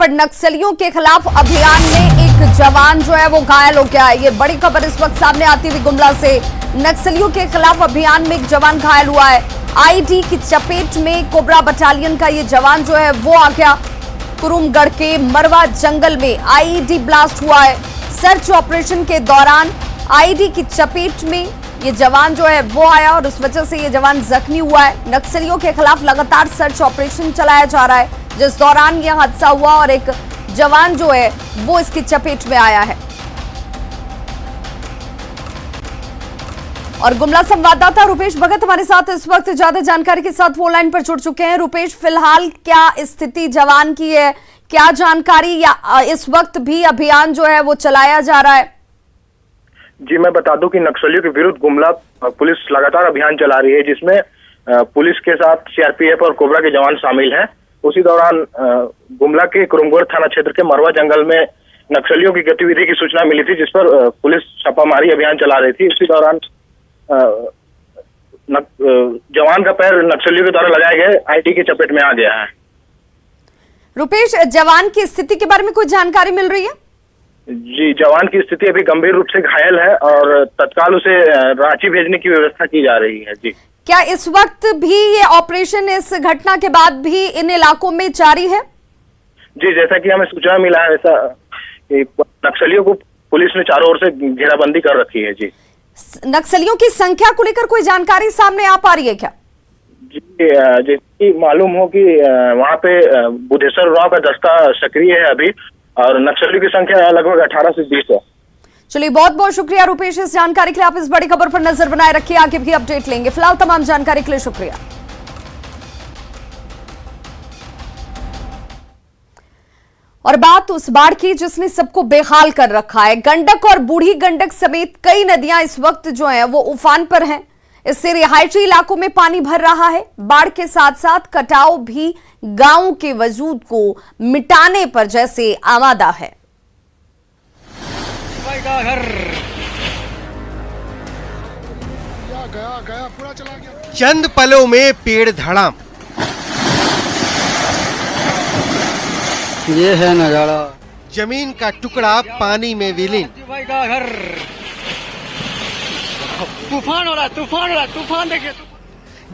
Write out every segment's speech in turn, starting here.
पर नक्सलियों के खिलाफ अभियान में एक जवान जो है वो घायल हो गया है। ये बड़ी खबर इस वक्त सामने आती हुई गुमला से। नक्सलियों के खिलाफ अभियान में एक जवान घायल हुआ है। आईडी की चपेट में कोबरा बटालियन का ये जवान जो है वो आ गया। कुरुमगढ़ के मरवा जंगल में आईडी ब्लास्ट हुआ है। सर्च ऑपरेशन के दौरान आईडी की चपेट में ये जवान जो है वो आया और उस वजह से ये जवान जख्मी हुआ है। नक्सलियों के खिलाफ लगातार सर्च ऑपरेशन चलाया जा रहा है, जिस दौरान यह हादसा हुआ और एक जवान जो है वो इसकी चपेट में आया है। और गुमला संवाददाता रुपेश भगत हमारे साथ इस वक्त ज्यादा जानकारी के साथ फोन लाइन पर जुड़ चुके हैं। रुपेश, फिलहाल क्या स्थिति जवान की है, क्या जानकारी, या इस वक्त भी अभियान जो है वो चलाया जा रहा है? जी, मैं बता दूं कि नक्सलियों के विरुद्ध गुमला पुलिस लगातार अभियान चला रही है, जिसमें पुलिस के साथ सीआरपीएफ और कोबरा के जवान शामिल हैं। उसी दौरान गुमला के कुरुमगढ़ थाना क्षेत्र के मरवा जंगल में नक्सलियों की गतिविधि की सूचना मिली थी, जिस पर पुलिस छापामारी अभियान चला रही थी। उसी दौरान जवान का पैर नक्सलियों के द्वारा लगाए गए आईडी की चपेट में आ गया है। रुपेश, जवान की स्थिति के बारे में कोई जानकारी मिल रही है? जी, जवान की स्थिति अभी गंभीर रूप से घायल है और तत्काल उसे रांची भेजने की व्यवस्था की जा रही है। जी, क्या इस वक्त भी ये ऑपरेशन इस घटना के बाद भी इन इलाकों में जारी है? जी, जैसा कि हमें सूचना मिला है, ऐसा नक्सलियों को पुलिस ने चारों ओर से घेराबंदी कर रखी है। जी, नक्सलियों की संख्या को लेकर कोई जानकारी सामने आ पा रही है क्या? जी, जैसे मालूम हो कि वहाँ पे बुद्धेश्वर राव का दस्ता सक्रिय है अभी, और नक्सलियों की संख्या लगभग 18 से 20 है। चलिए, बहुत बहुत शुक्रिया रुपेश इस जानकारी के लिए। आप इस बड़ी खबर पर नजर बनाए रखिए, आगे भी अपडेट लेंगे। फिलहाल तमाम जानकारी के लिए शुक्रिया। और बात उस बाढ़ की जिसने सबको बेहाल कर रखा है। गंडक और बूढ़ी गंडक समेत कई नदियां इस वक्त जो हैं वो उफान पर हैं। इससे रिहायशी इलाकों में पानी भर रहा है। बाढ़ के साथ साथ कटाव भी गांव के वजूद को मिटाने पर जैसे आमादा है। गया पूरा चला गया। चंद पलों में पेड़ धड़ाम। ये है नजारा। जमीन का टुकड़ा पानी में विलीन। तूफान हो रहा है, तूफान हो रहा है, तूफान देखिए।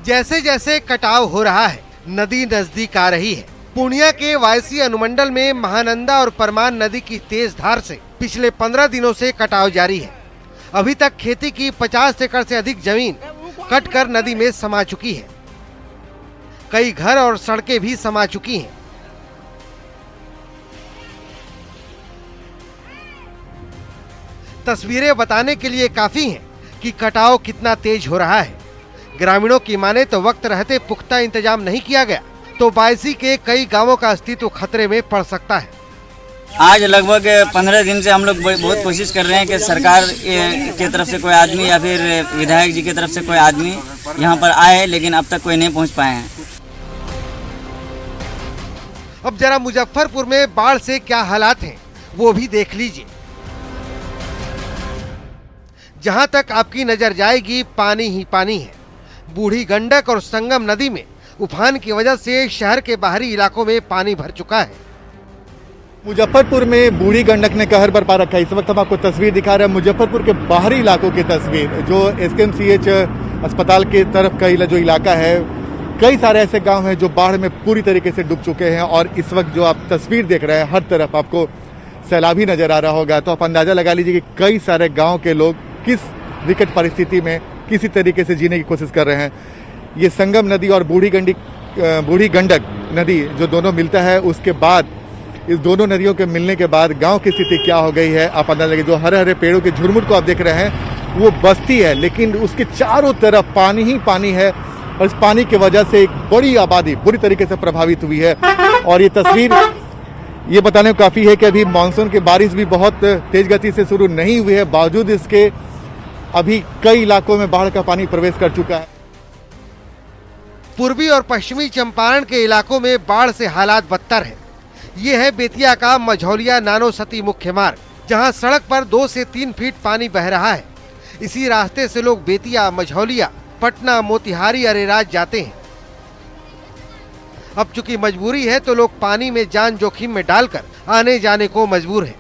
जैसे जैसे कटाव हो रहा है, नदी नजदीक आ रही है। पूर्णिया के वायसी अनुमंडल में महानंदा और परमान नदी की तेज धार से पिछले 15 दिनों से कटाव जारी है। अभी तक खेती की 50 एकड़ से अधिक जमीन कटकर नदी में समा चुकी है। कई घर और सड़कें भी समा चुकी हैं। तस्वीरें बताने के लिए काफी हैं कि कटाव कितना तेज हो रहा है। ग्रामीणों की माने तो वक्त रहते पुख्ता इंतजाम नहीं किया गया तो बायसी के कई गांवों का अस्तित्व खतरे में पड़ सकता है। आज लगभग 15 दिन से हम लोग बहुत कोशिश कर रहे हैं कि सरकार की तरफ से कोई आदमी या फिर विधायक जी की तरफ से कोई आदमी यहाँ पर आए, लेकिन अब तक कोई नहीं पहुँच पाए हैं। अब जरा मुजफ्फरपुर में बाढ़ से क्या हालात हैं वो भी देख लीजिए। जहां तक आपकी नजर जाएगी पानी ही पानी है। बूढ़ी गंडक और संगम नदी में उफान की वजह से शहर के बाहरी इलाकों में पानी भर चुका है। मुजफ्फरपुर में बूढ़ी गंडक ने कहर बरपा रखा है। इस वक्त हम आपको तस्वीर दिखा रहे हैं मुजफ्फरपुर के बाहरी इलाकों की तस्वीर, जो एसकेएमसीएच अस्पताल के तरफ का जो इलाका है। कई सारे ऐसे गांव हैं जो बाढ़ में पूरी तरीके से डूब चुके हैं और इस वक्त जो आप तस्वीर देख रहे हैं हर तरफ आपको सैलाब ही नजर आ रहा होगा। तो आप अंदाजा लगा लीजिए कि कई सारे गाँव के लोग किस विकट परिस्थिति में किसी तरीके से जीने की कोशिश कर रहे हैं। ये संगम नदी और बूढ़ी गंडक नदी जो दोनों मिलता है, उसके बाद इस दोनों नदियों के मिलने के बाद गांव की स्थिति क्या हो गई है आप अंदाजा लगे। जो हरे हरे पेड़ों के झुरमुट को आप देख रहे हैं वो बस्ती है, लेकिन उसके चारों तरफ पानी ही पानी है और इस पानी की वजह से एक बड़ी आबादी बुरी तरीके से प्रभावित हुई है। और ये तस्वीर ये बताने को काफी है कि अभी मानसून की बारिश भी बहुत तेज गति से शुरू नहीं हुई है, बावजूद इसके अभी कई इलाकों में बाढ़ का पानी प्रवेश कर चुका है। पूर्वी और पश्चिमी चंपारण के इलाकों में बाढ़ से हालात बदतर है। ये है बेतिया का मझौलिया नानो सती मुख्य मार्ग, जहां सड़क पर 2 से 3 फीट पानी बह रहा है। इसी रास्ते से लोग बेतिया, मझौलिया, पटना, मोतिहारी, अरेराज जाते हैं। अब चूंकि मजबूरी है तो लोग पानी में जान जोखिम में डालकर आने जाने को मजबूर हैं।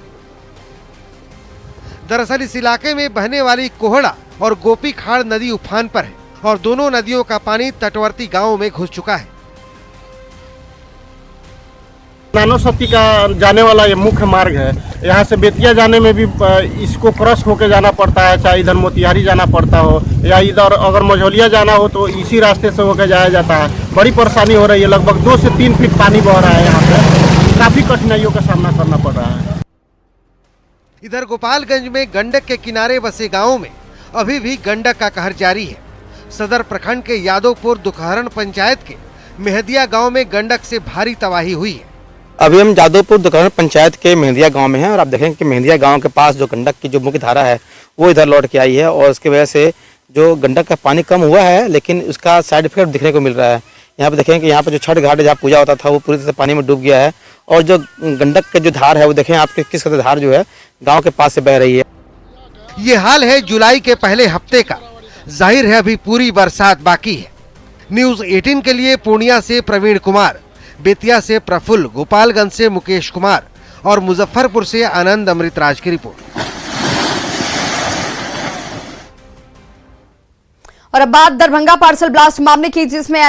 दरअसल इस इलाके में बहने वाली कोहड़ा और गोपी खाड़ नदी उफान पर है और दोनों नदियों का पानी तटवर्ती गांवों में घुस चुका है। नानो शक्ति का जाने वाला ये मुख्य मार्ग है। यहाँ से बेतिया जाने में भी इसको क्रॉस होकर जाना पड़ता है, चाहे इधर मोतिहारी जाना पड़ता हो या इधर अगर मझौलिया जाना हो तो इसी रास्ते से होकर जाया जाता है। बड़ी परेशानी हो रही है, लगभग 2 से 3 फीट पानी बह रहा है। यहाँ पे काफी कठिनाइयों का सामना करना पड़ रहा है। इधर गोपालगंज में गंडक के किनारे बसे गांवों में अभी भी गंडक का कहर जारी है। सदर प्रखंड के यादवपुर दुखहरण पंचायत के मेहदिया गांव में गंडक से भारी तबाही हुई है। अभी हम जादवपुर दुखहरण पंचायत के मेहदिया गांव में हैं और आप देखेंगे कि मेहदिया गांव के पास जो गंडक की जो मुख्य धारा है वो इधर लौट के आई है और उसकी वजह से जो गंडक का पानी कम हुआ है, लेकिन उसका साइड इफेक्ट दिखने को मिल रहा है। यहाँ पे देखें कि यहाँ पे जो छठ घाट जहाँ पूजा होता था वो पूरी तरह से पानी में डूब गया है और जो गंडक के जो धार है वो देखें आपके किस कदर धार जो है गाँव के पास से बह रही है। ये हाल है जुलाई के पहले हफ्ते का। जाहिर है अभी पूरी बरसात बाकी है। न्यूज 18 के लिए पूर्णिया से प्रवीण कुमार, बेतिया से प्रफुल्ल, गोपालगंज से मुकेश कुमार और मुजफ्फरपुर से आनंद अमृतराज की रिपोर्ट। और अब बात दरभंगा पार्सल ब्लास्ट मामले की, जिसमें